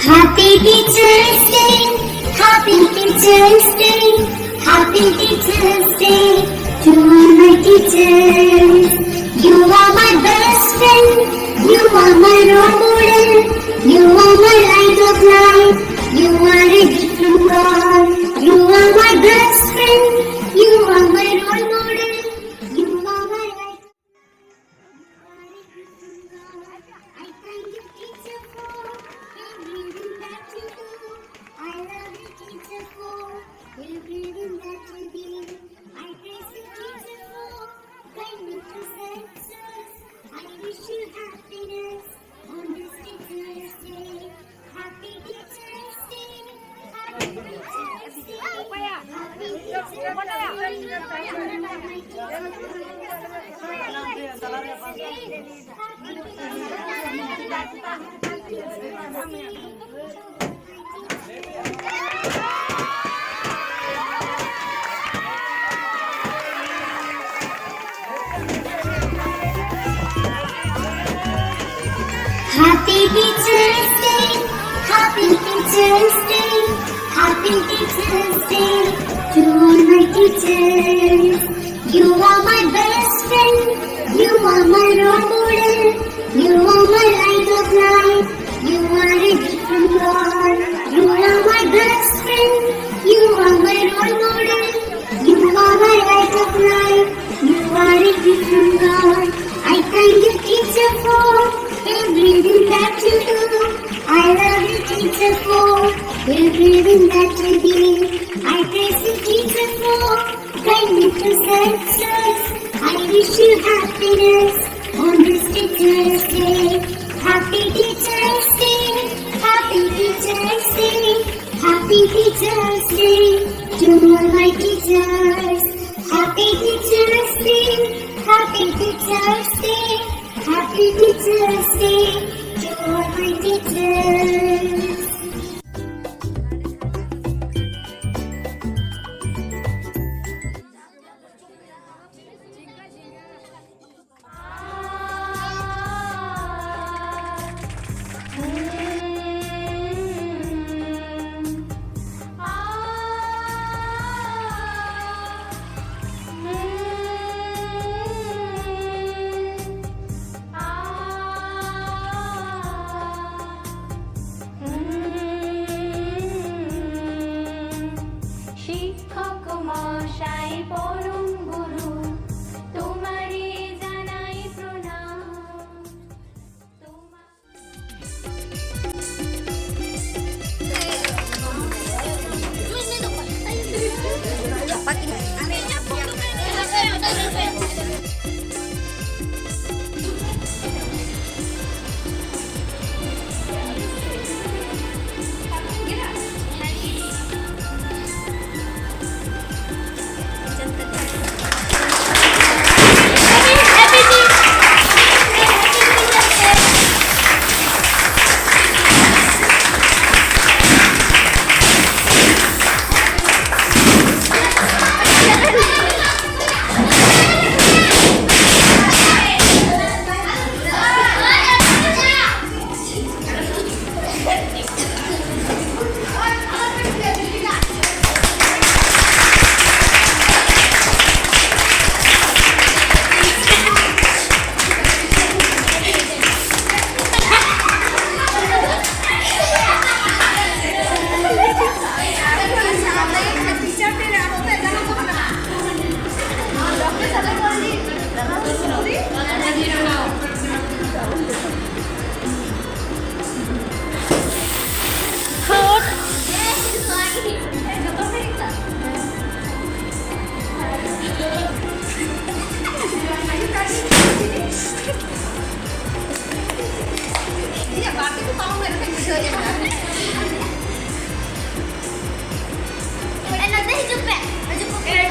Happy Teacher's Day, Happy Teacher's Day, Happy Teacher's Day to all my teachers. You are my best friend, you are my role model, you are my light of life, you are a gift from God. You are my best friend, you are my role model, you are my light. I thank you, teacher, for everything that you do. I love you, teacher, for everything that you do. I praise you, teacher, for kindness to success. I wish you happiness on this Teacher's Day. Happy Teacher's Day. Happy Teacher's Day. Happy Teacher's Day, Happy Teacher's Day, Happy Teacher's Day to all my teachers. You are my best friend, you are my role model, you are my light of life, you are a gift from God. You are my best friend, you are my role model, you are my light of life, you are a gift from God. I thank you, teacher, for everything that you do. I love you, teacher, for everything that you do. I praise you, teacher, for kindness to success. I wish you happiness on this Teacher's Day. Happy Teacher's Day, Happy Teacher's Day, Happy Teacher's Day to all my teachers. Happy Teacher's Day, Happy Teacher's Day, Happy Teacher's Day to all my teachers.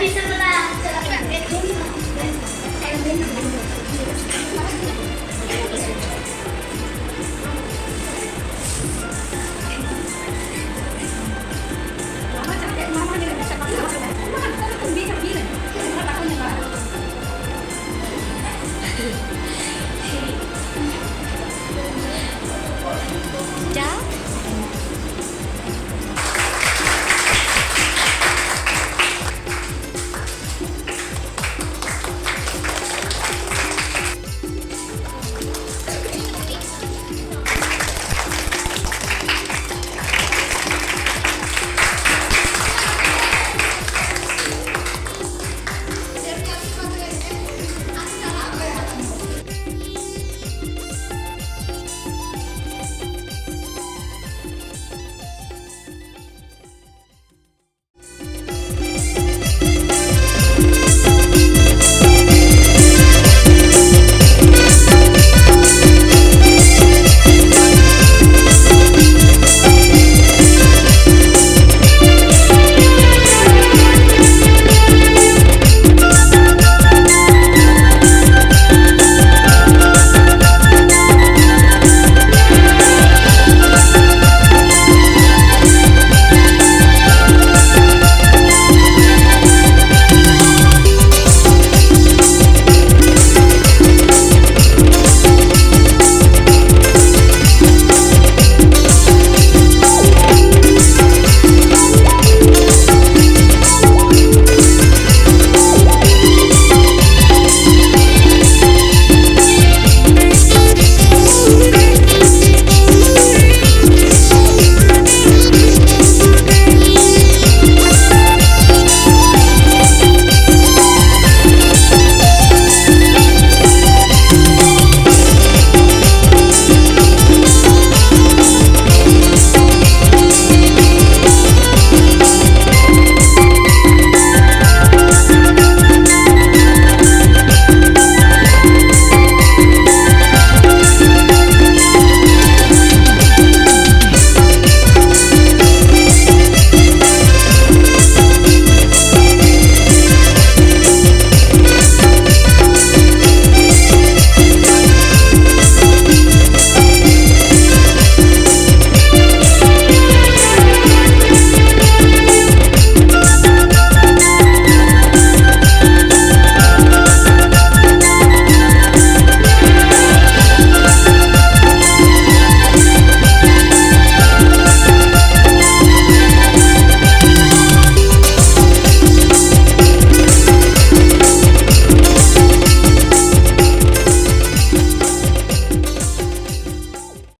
Bisa